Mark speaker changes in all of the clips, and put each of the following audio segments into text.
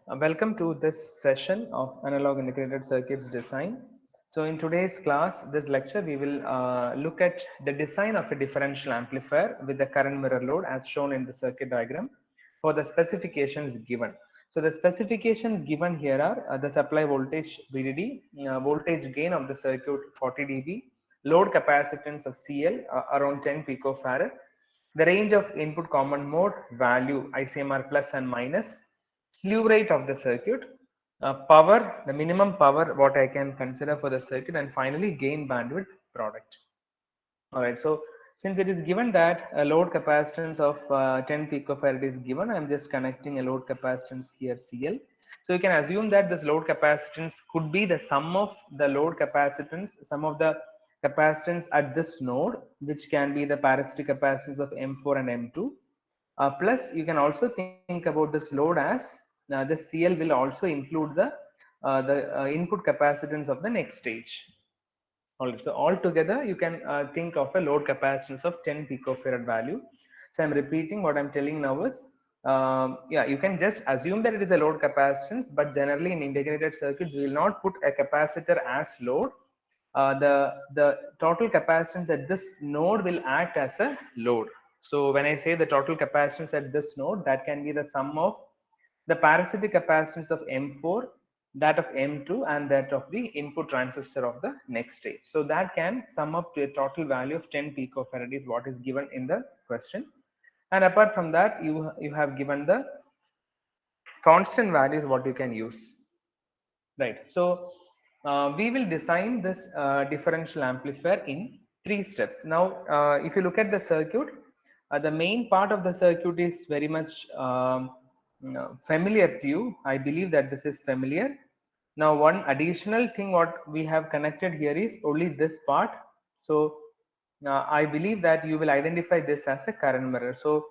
Speaker 1: Welcome to this session of Analog Integrated Circuits Design. So in today's class, this lecture, we will look at the design of a differential amplifier with the current mirror load as shown in the circuit diagram for the specifications given. So the specifications given here are the supply voltage VDD, voltage gain of the circuit 40 dB, load capacitance of CL around 10 picofarad, the range of input common mode value ICMR plus and minus, slew rate of the circuit, power, the minimum power what I can consider for the circuit, and finally gain bandwidth product. All right, so since it is given that a load capacitance of 10 picofarad is given, I'm just connecting a load capacitance here CL. So you can assume that this load capacitance could be the sum of the load capacitance, sum of the capacitance at this node, which can be the parasitic capacitance of M4 and M2. Plus, you can also think about this load as the CL will also include the input capacitance of the next stage. All right, so altogether you can think of a load capacitance of 10 picofarad value. So I'm repeating what I'm telling now is, yeah, you can just assume that it is a load capacitance, but generally in integrated circuits, we will not put a capacitor as load. The total capacitance at this node will act as a load. So when I say the total capacitance at this node, that can be the sum of the parasitic capacitance of M4, that of M2, and that of the input transistor of the next stage. So that can sum up to a total value of 10 picofarad is what is given in the question. And apart from that, you have given the constant values what you can use, right? So we will design this differential amplifier in 3 steps. Now if you look at the circuit, the main part of the circuit is very much familiar to you. I believe that this is familiar. Now one additional thing what we have connected here is only this part. So I believe that you will identify this as a current mirror. So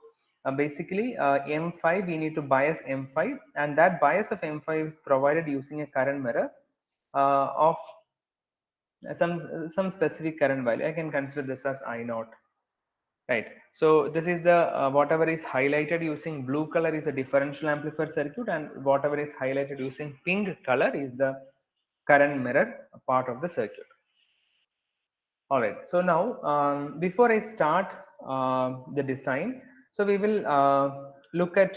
Speaker 1: basically M5, we need to bias M5, and that bias of M5 is provided using a current mirror of some specific current value. I can consider this as I naught, right? So this is the whatever is highlighted using blue color is a differential amplifier circuit, and whatever is highlighted using pink color is the current mirror part of the circuit. All right, so now before I start the design, so we will look at,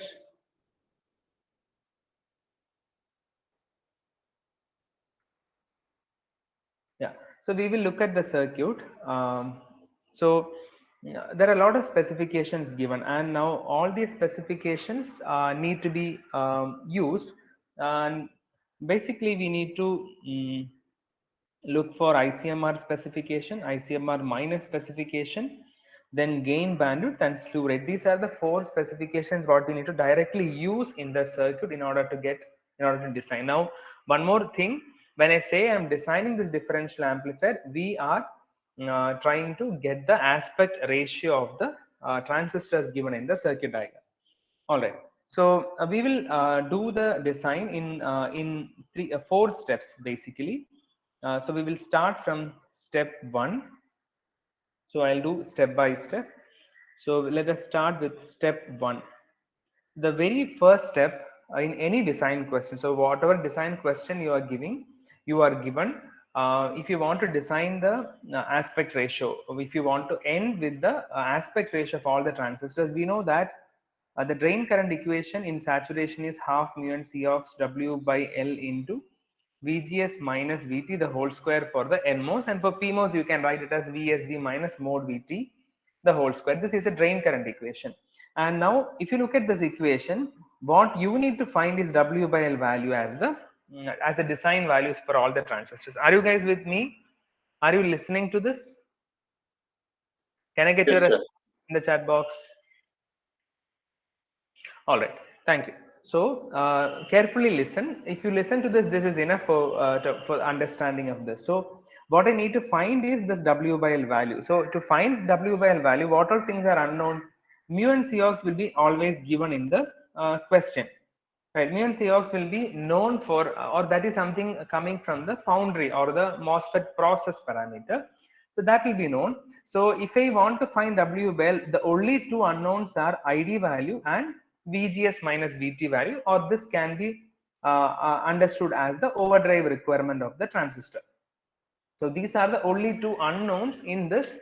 Speaker 1: yeah, so we will look at the circuit. So there are a lot of specifications given, and now all these specifications need to be used, and basically we need to look for ICMR specification, ICMR minus specification, then gain bandwidth and slew rate. These are the 4 specifications what we need to directly use in the circuit in order to get, in order to design. Now one more thing, when I say I'm designing this differential amplifier, we are trying to get the aspect ratio of the transistors given in the circuit diagram. All right, so we will do the design in 4 steps basically. So we will start from step 1. So I'll do step by step. So let us start with step 1. The very first step in any design question, so whatever design question you are giving, you are given, if you want to design the aspect ratio, if you want to end with the aspect ratio of all the transistors, we know that the drain current equation in saturation is half mu and Cox W by L into VGS minus VT the whole square for the NMOS, and for PMOS you can write it as VSG minus mod VT the whole square. This is a drain current equation. And now if you look at this equation, what you need to find is W by L value as the as a design values for all the transistors. Are you guys with me? Are you listening to this? Can I get your
Speaker 2: Yes, sir.
Speaker 1: response in the chat box? All right, thank you. So carefully listen. If you listen to this, this is enough for understanding of this. So what I need to find is this W by L value. So to find W by L value, what all things are unknown? Mu and Cox will be always given in the question. Right, mu and Cox will be known for, or that is something coming from the foundry or the MOSFET process parameter. So that will be known. So if I want to find W by L, the only 2 unknowns are ID value and VGS minus VT value, or this can be understood as the overdrive requirement of the transistor. So these are the only two unknowns in this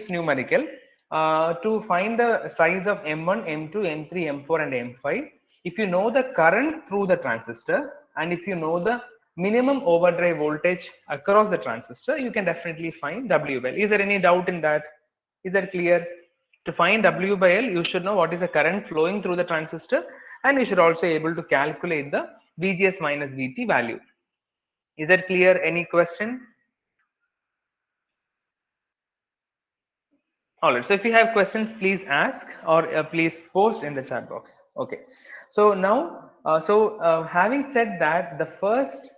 Speaker 1: numerical. To find the size of M1, M2, M3, M4, and M5, if you know the current through the transistor and if you know the minimum overdrive voltage across the transistor, you can definitely find W by L. Is there any doubt in that? Is that clear? To find W by L, you should know what is the current flowing through the transistor, and you should also able to calculate the VGS minus VT value. Is that clear? Any question? All right, so if you have questions, please ask or please post in the chat box. Okay, so now, having said that, the first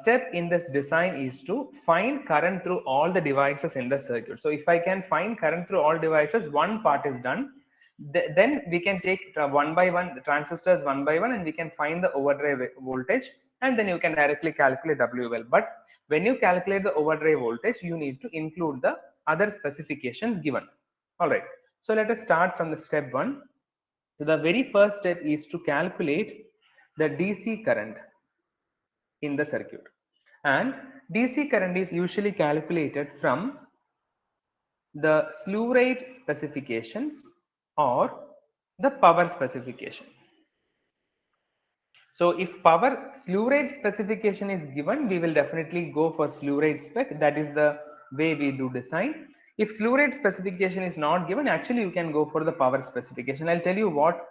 Speaker 1: step in this design is to find current through all the devices in the circuit. So if I can find current through all devices, one part is done. Then we can take one by one the transistors one by one, and we can find the overdrive voltage, and then you can directly calculate WL. But when you calculate the overdrive voltage, you need to include the other specifications given. All right, so let us start from the step one. So the very first step is to calculate the DC current in the circuit, and DC current is usually calculated from the slew rate specifications or the power specification. So if power slew rate specification is given, we will definitely go for slew rate spec. That is the way we do design. If slew rate specification is not given, actually you can go for the power specification. I'll tell you what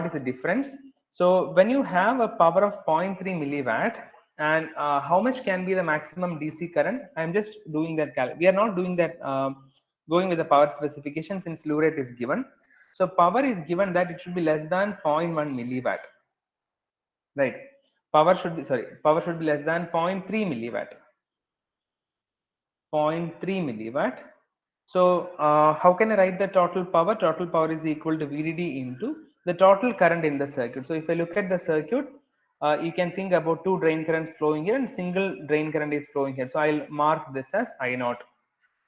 Speaker 1: is the difference. So when you have a power of 0.3 milliwatt, and how much can be the maximum DC current? I'm just doing that. We are not doing that. Going with the power specification since slew rate is given. So power is given that it should be less than 0.1 milliwatt. Right, power should be less than 0.3 milliwatt. 0.3 milliwatt. So how can I write the total power? Total power is equal to VDD into the total current in the circuit. So if I look at the circuit, you can think about two drain currents flowing here and single drain current is flowing here. So I'll mark this as I naught.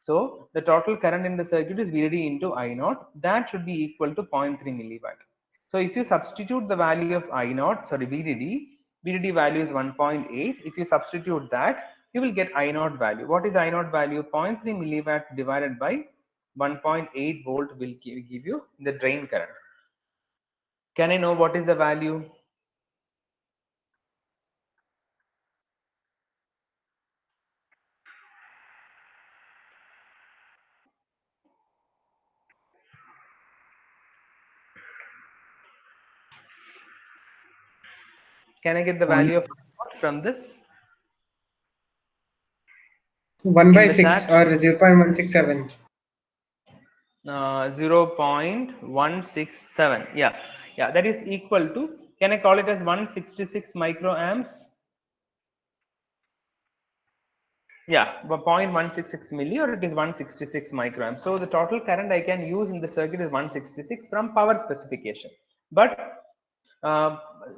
Speaker 1: So the total current in the circuit is VDD into I naught. That should be equal to 0.3 milliwatt. So if you substitute the value of I naught, sorry, VDD value is 1.8. If you substitute that, you will get I naught value. What is I naught value? 0.3 milliwatt divided by 1.8 volt will give you the drain current. Can I know what is the value? Can I get the value of from this?
Speaker 2: 1/6 or 0.167.
Speaker 1: 0.167. Yeah, that is equal to, can I call it as 166 microamps? Yeah, 0.166 milli, or it is 166 microamps. So the total current I can use in the circuit is 166 from power specification. But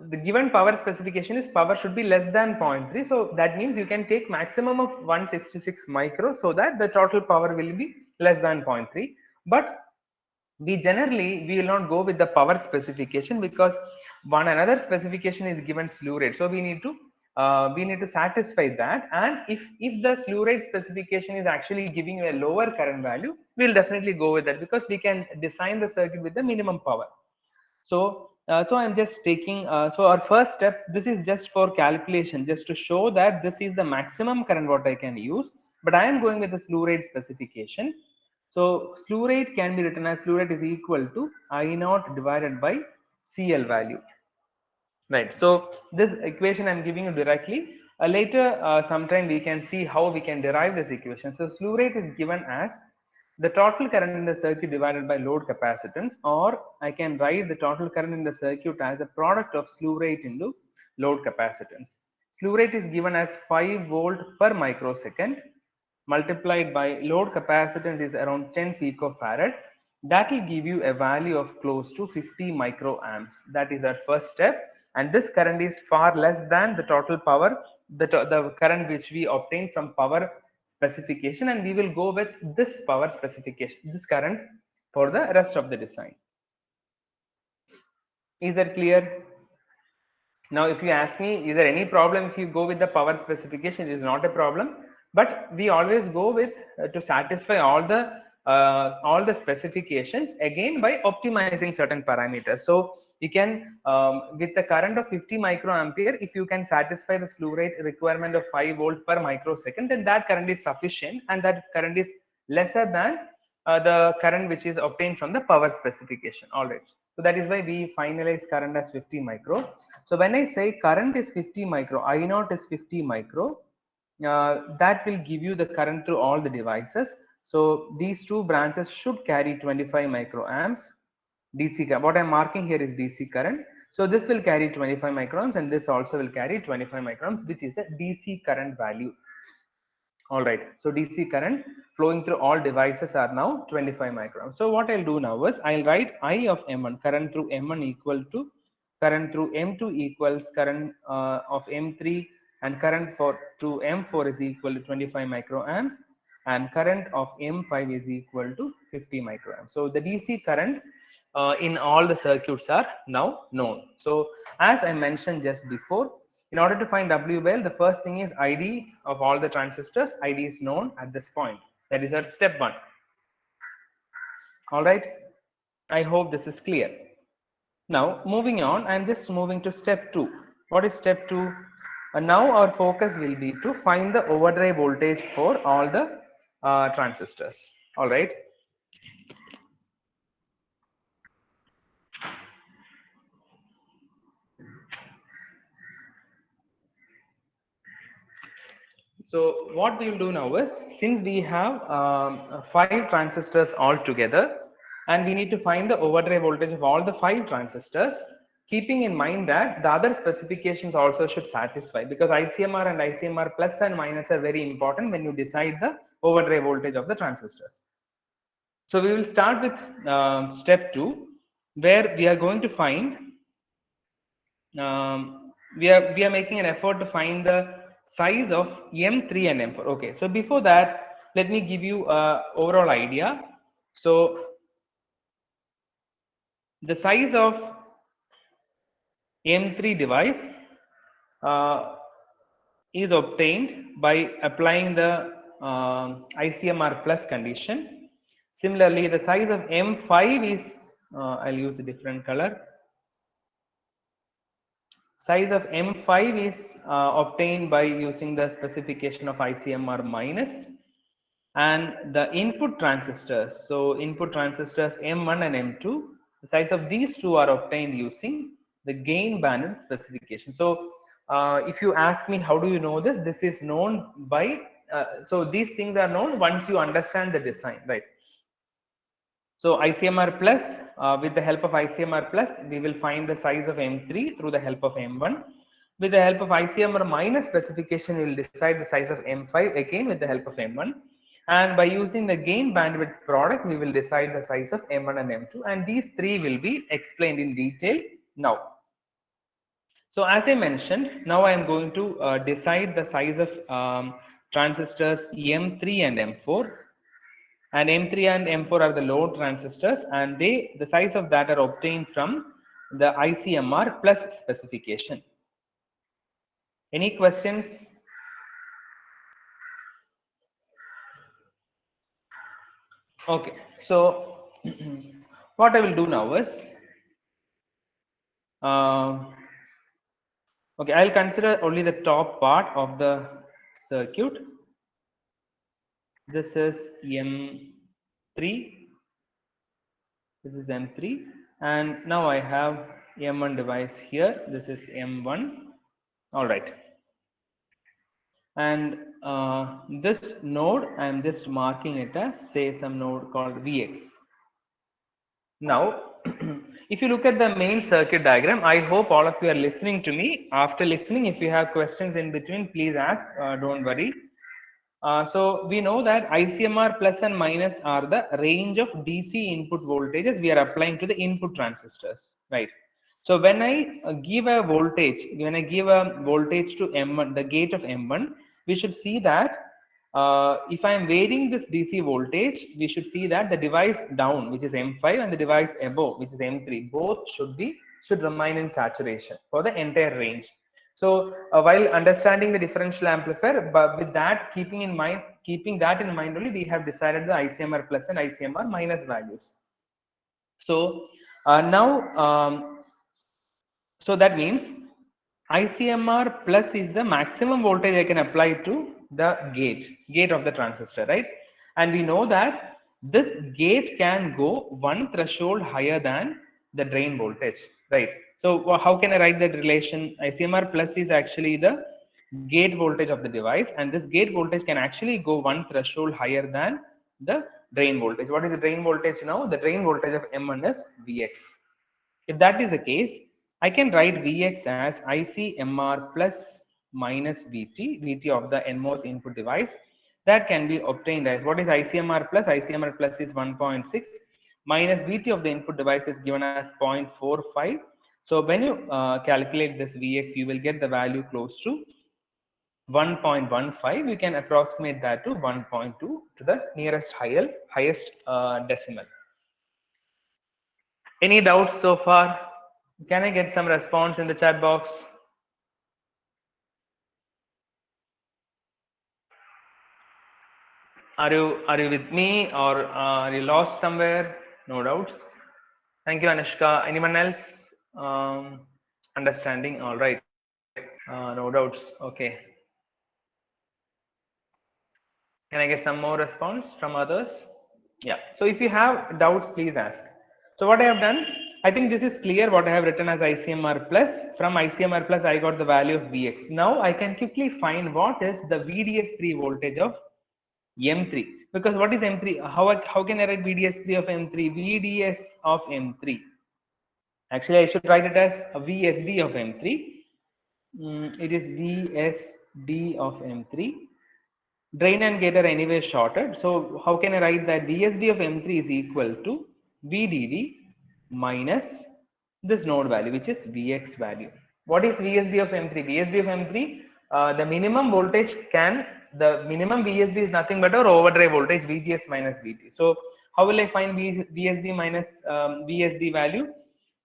Speaker 1: the given power specification is power should be less than 0.3. So that means you can take maximum of 166 micro so that the total power will be less than 0.3. But we will not go with the power specification because another specification is given slew rate. So we need to satisfy that, and if the slew rate specification is actually giving you a lower current value, we'll definitely go with that because we can design the circuit with the minimum power. So I'm just taking so our first step, this is just for calculation, just to show that this is the maximum current what I can use, but I am going with the slew rate specification. So slew rate can be written as slew rate is equal to I naught divided by CL value. Right, so this equation I'm giving you directly. Later sometime we can see how we can derive this equation. So slew rate is given as the total current in the circuit divided by load capacitance, or I can write the total current in the circuit as a product of slew rate into load capacitance. Slew rate is given as 5 volt per microsecond multiplied by load capacitance is around 10 picofarad. That will give you a value of close to 50 microamps. That is our first step, and this current is far less than the total power, the current which we obtained from power specification, and we will go with this power specification, this current, for the rest of the design. Is that clear? Now, if you ask me, is there any problem if you go with the power specification? It is not a problem, but we always go with to satisfy all the specifications again by optimizing certain parameters. So you can with the current of 50 microampere, if you can satisfy the slew rate requirement of 5 volt per microsecond, then that current is sufficient, and that current is lesser than the current which is obtained from the power specification. All right, so that is why we finalize current as 50 micro. So when I say current is 50 micro, I naught is 50 micro, that will give you the current through all the devices. So these two branches should carry 25 microamps DC current. What I'm marking here is DC current. So this will carry 25 microamps, and this also will carry 25 microamps, which is a DC current value. All right, so DC current flowing through all devices are now 25 microamps. So what I'll do now is I'll write I of M1, current through M1 equal to current through M2 equals current of M3, and current for to M4 is equal to 25 microamps, and current of M5 is equal to 50 microamps. So the DC current in all the circuits are now known. So as I mentioned just before, in order to find W by L, the first thing is ID of all the transistors. ID is known at this point. That is our step 1. All right. I hope this is clear. Now moving on, I'm just moving to step 2. What is step 2? Now our focus will be to find the overdrive voltage for all the transistors. All right. So what we will do now is, since we have 5 transistors all together, and we need to find the overdrive voltage of all the 5 transistors, keeping in mind that the other specifications also should satisfy, because ICMR and ICMR plus and minus are very important when you decide the overdrive voltage of the transistors. So we will start with step 2, where we are going to find we are making an effort to find the size of M3 and M4. Okay, so before that, let me give you a overall idea. So the size of M3 device is obtained by applying the ICMR plus condition. Similarly, the size of M5 is I'll use a different color. Size of M5 is obtained by using the specification of ICMR minus, and the input transistors, so input transistors M1 and M2, the size of these two are obtained using the gain bandwidth specification. So if you ask me how do you know this, this is known by so these things are known once you understand the design, right? So ICMR plus, with the help of ICMR plus, we will find the size of M3 through the help of M1. With the help of ICMR minus specification, we will decide the size of M5 again with the help of M1. And by using the gain bandwidth product, we will decide the size of M1 and M2. And these three will be explained in detail now. So as I mentioned, now I am going to decide the size of transistors M3 and M4. And M3 and M4 are the load transistors, and the size of that are obtained from the ICMR plus specification. Any questions? Okay, so what I will do now is okay, I'll consider only the top part of the circuit. This is M3, this is M3, and now I have M1 device here. This is M1. All right. And this node, I am just marking it as, say, some node called Vx. Now, if you look at the main circuit diagram, I hope all of you are listening to me. After listening, if you have questions in between, please ask, don't worry. So we know that ICMR plus and minus are the range of DC input voltages we are applying to the input transistors, right? So when I give a voltage, when I give a voltage to M1, the gate of M1, we should see that if I am varying this DC voltage, we should see that the device down, which is M5, and the device above, which is M3, both should be should remain in saturation for the entire range. So while understanding the differential amplifier, but with that keeping that in mind only, we have decided the ICMR plus and ICMR minus values. So now so that means ICMR plus is the maximum voltage I can apply to the gate of the transistor, right? And we know that this gate can go one threshold higher than the drain voltage, right? So how can I write that relation? ICMR plus is actually the gate voltage of the device, and this gate voltage can actually go one threshold higher than the drain voltage. What is the drain voltage now? The drain voltage of M1 is Vx. If that is the case, I can write Vx as ICMR plus minus Vt of the NMOS input device. That can be obtained as, what is ICMR plus? ICMR plus is 1.6 minus Vt of the input device is given as 0.45. So when you calculate this Vx, you will get the value close to 1.15. You can approximate that to 1.2 to the nearest highest decimal. Any doubts so far? Can I get some response in the chat box? Are you with me, or are you lost somewhere? No doubts. Thank you, Anushka. Anyone else understanding? All right. No doubts. Okay. Can I get some more response from others? Yeah. So if you have doubts, please ask. So what I have done, I think this is clear what I have written as ICMR plus. From ICMR plus, I got the value of Vx. Now I can quickly find what is the VDS3 voltage of M3. Because what is M3? How can I write VDS3 of M3? VDS of M3. Actually, I should write it as a VSD of M3. It is VSD of M3. Drain and gate are anyway shorted. So how can I write that? VSD of M3 is equal to VDD minus this node value, which is Vx value. What is VSD of M3? VSD of M3, the minimum voltage the minimum VSD is nothing but our overdrive voltage, VGS minus VT. So how will I find VSD minus VSD value?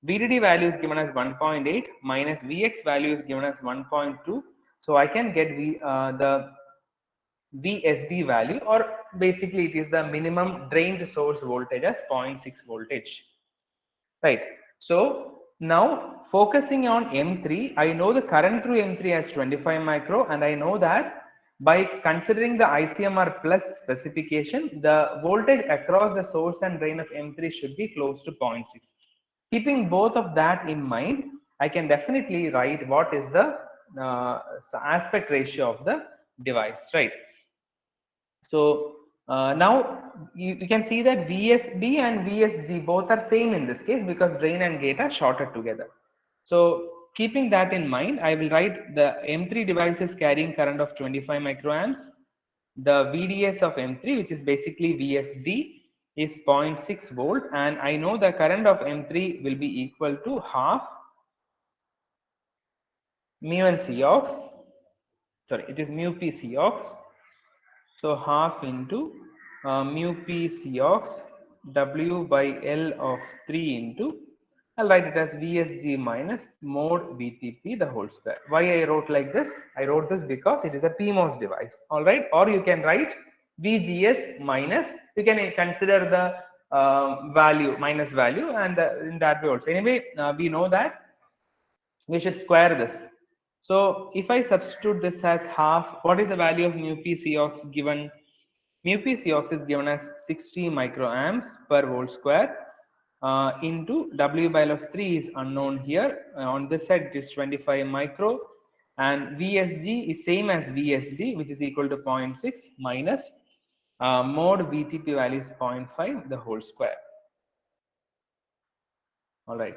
Speaker 1: VDD value is given as 1.8 minus Vx value is given as 1.2. So I can get the VSD value, or basically it is the minimum drained source voltage as 0.6 voltage, right? So now focusing on M3, I know the current through M3 as 25 micro, and I know that by considering the ICMR plus specification, the voltage across the source and drain of M3 should be close to 0.6. Keeping both of that in mind, I can definitely write what is the aspect ratio of the device, right? So now you can see that VSD and VSG both are same in this case, because drain and gate are shorted together. So keeping that in mind, I will write the M3 device is carrying current of 25 microamps. The VDS of M3, which is basically VSD, is 0.6 volt, and I know the current of M3 will be equal to half mu n Cox. Sorry, it is mu p Cox. So half into mu p Cox W by L of 3 into, I'll write it as VSG minus mod VTP the whole square. Why I wrote like this? I wrote this because it is a PMOS device. All right. Or you can write VGS minus, you can consider the value, minus value, and in that way also. Anyway, we know that we should square this. So if I substitute this as half, what is the value of mu p Cox given? Mu p Cox is given as 60 microamps per volt square into W by L of 3 is unknown here. On this side it is 25 micro, and VSG is same as VSD, which is equal to 0.6 minus mod VTP value is 0.5 the whole square. All right.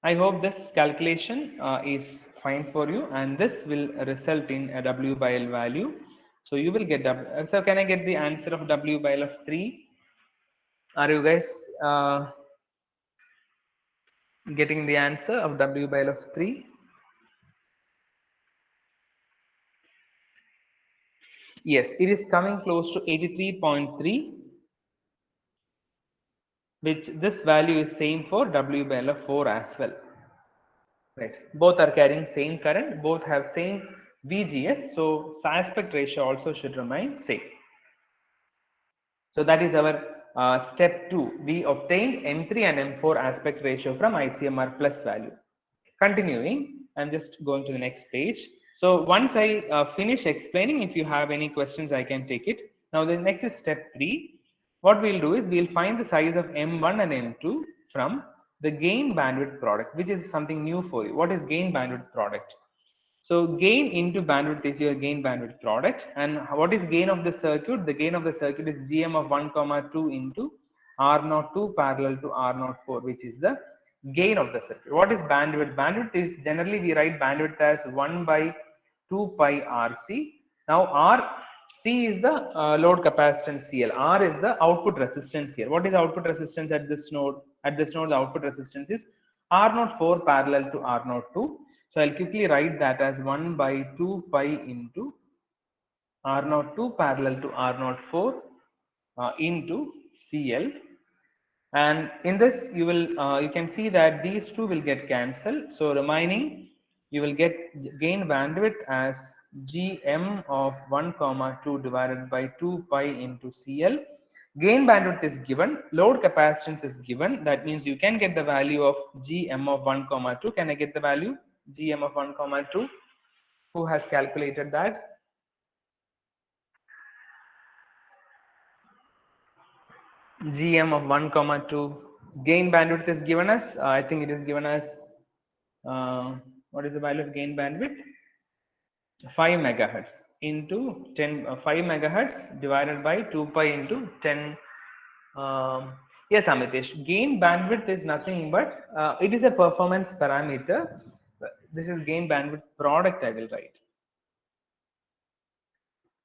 Speaker 1: I hope this calculation is fine for you, and this will result in a W by L value. So you will get W. So can I get the answer of W by L of 3? Are you guys getting the answer of W by L of 3? Yes, it is coming close to 83.3, which this value is same for W by L of 4 as well. right? Both are carrying same current, both have same VGS, so aspect ratio also should remain same. So that is our step 2. We obtained M3 and M4 aspect ratio from ICMR plus value. Continuing, I'm just going to the next page. So once I finish explaining, if you have any questions, I can take it. Now the next is step 3. What we'll do is we'll find the size of M1 and M2 from the gain bandwidth product, which is something new for you. What is gain bandwidth product? So gain into bandwidth is your gain bandwidth product. And what is gain of the circuit? The gain of the circuit is GM of 1 comma 2 into R02 parallel to R04, which is the gain of the circuit. What is bandwidth? Bandwidth is generally we write bandwidth as 1 by 2 pi RC. Now C is the load capacitance CL. R is the output resistance here. What is output resistance at this node? At this node, the output resistance is R04 parallel to R02. So I'll quickly write that as 1 by 2 pi into R02 parallel to R04 into CL. And in this, you can see that these two will get cancelled. So remaining, you will get gain bandwidth as Gm of 1 comma 2 divided by 2 pi into CL. Gain bandwidth is given, load capacitance is given. That means you can get the value of Gm of 1 comma 2. Can I get the value Gm of 1 comma 2? Who has calculated that? Gm of 1 comma 2. Gain bandwidth is given as, I think it is given as, what is the value of gain bandwidth? 5 megahertz into 5 megahertz divided by 2 pi into 10. Yes, Amitesh, gain bandwidth is nothing but it is a performance parameter. This is gain bandwidth product, I will write.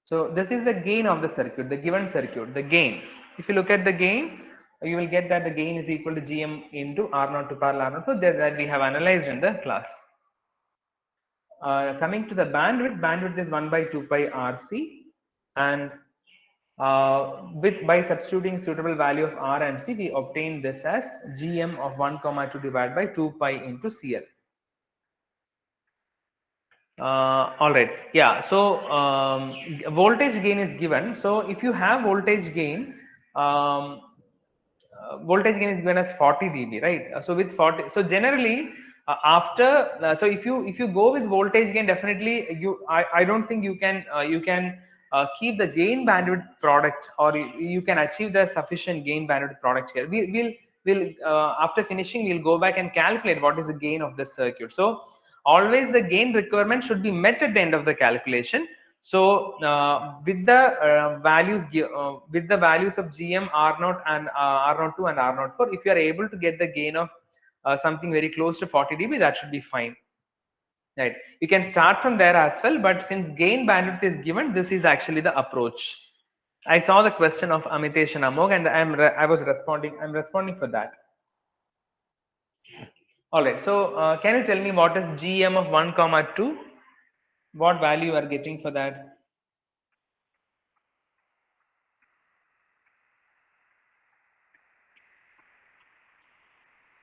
Speaker 1: So this is the gain of the circuit, the given circuit, the gain. If you look at the gain, you will get that the gain is equal to Gm into R0 to parallel R0. That we have analyzed in the class. Coming to the bandwidth, bandwidth is 1 by 2 pi RC, and by substituting suitable value of R and C, we obtain this as Gm of 1 comma 2 divided by 2 pi into CL. All right, yeah, so voltage gain is given. So if you have voltage gain, voltage gain is given as 40 dB, right? So with 40, so generally so if you go with voltage gain, definitely I don't think you can keep the gain bandwidth product, or you can achieve the sufficient gain bandwidth product here. We'll after finishing, we'll go back and calculate what is the gain of the circuit. So always the gain requirement should be met at the end of the calculation. So with the values of Gm, R0 and R02 and R04, if you are able to get the gain of something very close to 40 dB, that should be fine. Right, you can start from there as well, but since gain bandwidth is given, this is actually the approach. I saw the question of Amitesh and Amog, and I'm responding for that. All right, so can you tell me what is Gm of 1 comma 2? What value you are getting for that?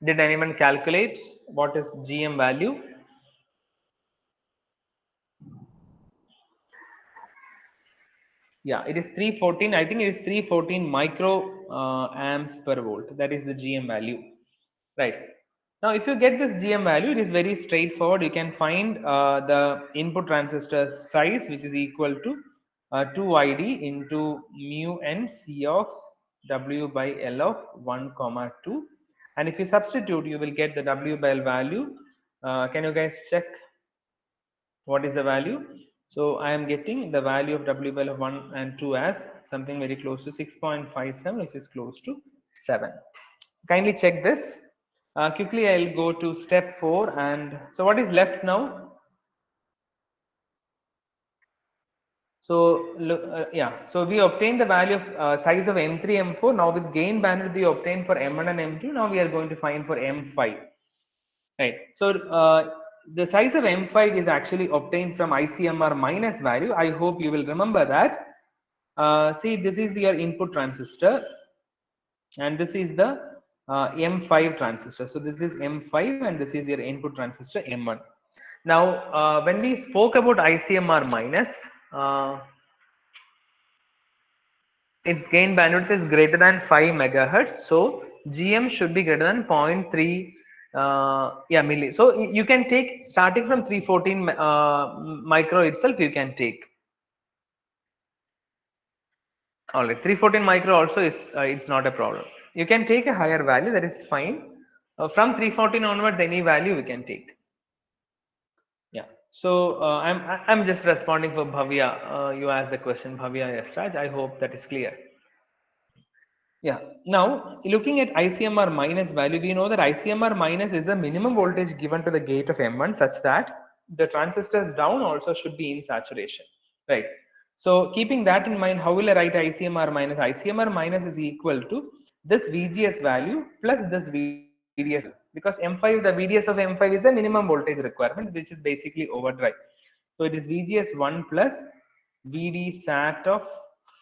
Speaker 1: Did anyone calculate what is Gm value? Yeah, it is 314. I think it is 314 micro amps per volt. That is the Gm value, right? Now, if you get this Gm value, it is very straightforward. You can find the input transistor size, which is equal to 2ID into mu n Cox W by L of 1 comma 2. And if you substitute, you will get the W by L value. Can you guys check what is the value? So I am getting the value of W by L of 1 and 2 as something very close to 6.57, which is close to 7. Kindly check this. Quickly, I'll go to step 4. And so what is left now? So yeah, so we obtained the value of size of M3, M4. Now with gain bandwidth we obtained for M1 and M2. Now we are going to find for M5. Right. So the size of M5 is actually obtained from ICMR minus value. I hope you will remember that. See, this is your input transistor, and this is the M5 transistor. So this is M5 and this is your input transistor M1. Now, when we spoke about ICMR minus, its gain bandwidth is greater than 5 megahertz. So GM should be greater than 0.3 yeah milli. So you can take starting from 314 micro itself. You can take. All right, 314 micro also is it's not a problem. You can take a higher value, that is fine. From 314 onwards, any value we can take. Yeah. So I'm just responding for Bhavya. You asked the question, Bhavya Yasraj. I hope that is clear. Yeah. Now looking at ICMR minus value, we know that ICMR minus is the minimum voltage given to the gate of M1 such that the transistors down also should be in saturation, right? So keeping that in mind, how will I write ICMR minus? ICMR minus is equal to this VGS value plus this VDS value, because M5, the VDS of M5 is the minimum voltage requirement, which is basically overdrive. So it is VGS1 plus VD sat of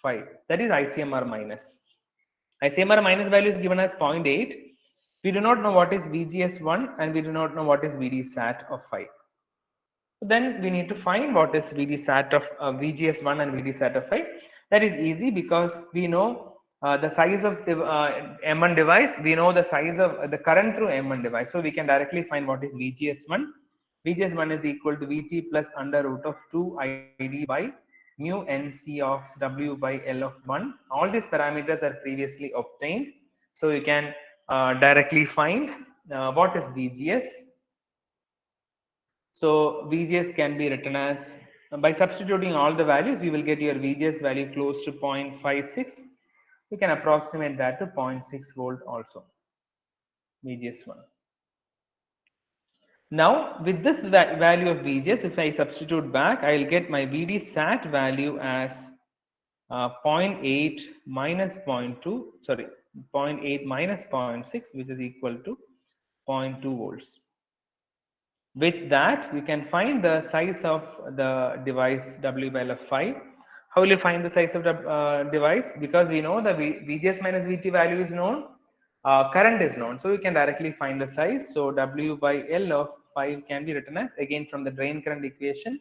Speaker 1: 5. That is ICMR minus. ICMR minus value is given as 0.8. We do not know what is VGS1 and we do not know what is VD sat of 5. Then we need to find what is VD sat of VGS1 and VD sat of 5. That is easy because we know the size of the M1 device. We know the size of the current through M1 device. So we can directly find what is VGS1. VGS1 is equal to VT plus under root of 2 ID by mu NC of W by L of 1. All these parameters are previously obtained. So you can directly find what is VGS. So VGS can be written as, by substituting all the values, you will get your VGS value close to 0.56. You can approximate that to 0.6 volt also, VGS1. Now with this value of VGS, if I substitute back, I will get my VD sat value as 0.8 minus 0.2, sorry, 0.8 minus 0.6, which is equal to 0.2 volts. With that, you can find the size of the device W by L of 5. How will you find the size of the device? Because we know the VGS minus VT value is known, current is known. So you can directly find the size. So W by L of 5 can be written as, again from the drain current equation,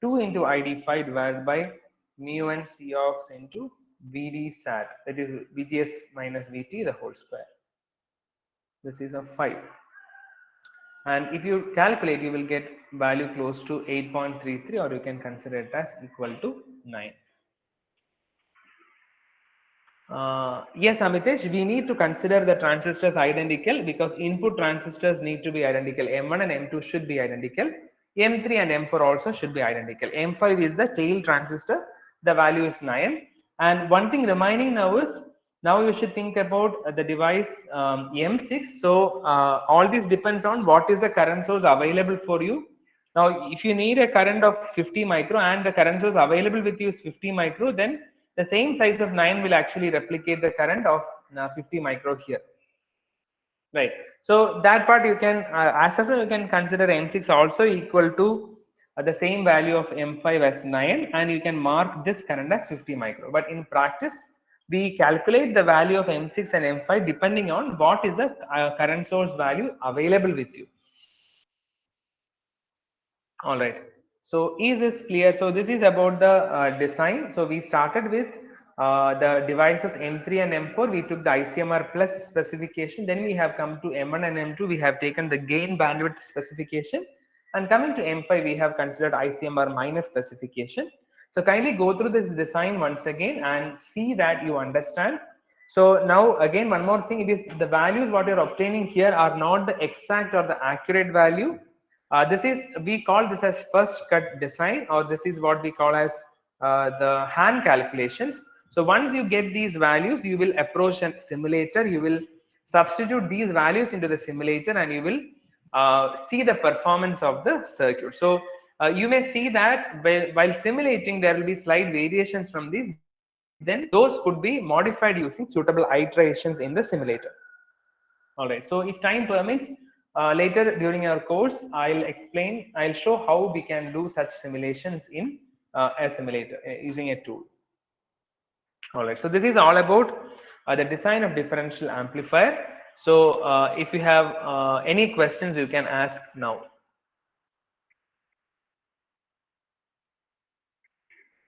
Speaker 1: 2 into ID5 divided by mu n Cox into VD sat, that is VGS minus VT the whole square. This is of 5. And if you calculate, you will get value close to 8.33, or you can consider it as equal to 9. Yes, Amitesh, we need to consider the transistors identical because input transistors need to be identical. M1 and M2 should be identical. M3 and M4 also should be identical. M5 is the tail transistor. The value is 9. And one thing remaining now is, now you should think about the device M6. So all this depends on what is the current source available for you. Now, if you need a current of 50 micro and the current source available with you is 50 micro, then the same size of 9 will actually replicate the current of 50 micro here. Right. So that part you can, as of now, you can consider M6 also equal to the same value of M5 as 9, and you can mark this current as 50 micro. But in practice, we calculate the value of M6 and M5 depending on what is the current source value available with you. All right. So is this clear? So this is about the design. So we started with the devices M3 and M4. We took the ICMR plus specification. Then we have come to M1 and M2. We have taken the gain bandwidth specification. And coming to M5, we have considered ICMR minus specification. So kindly go through this design once again and see that you understand. So now again, one more thing, it is the values what you're obtaining here are not the exact or the accurate value. This is, we call this as first cut design, or this is what we call as the hand calculations. So once you get these values, you will approach a simulator, you will substitute these values into the simulator, and you will see the performance of the circuit. So you may see that while simulating, there will be slight variations from these, then those could be modified using suitable iterations in the simulator. All right. So if time permits, later during our course, I'll show how we can do such simulations in a simulator using a tool. All right. So this is all about the design of differential amplifier. So if you have any questions, you can ask now.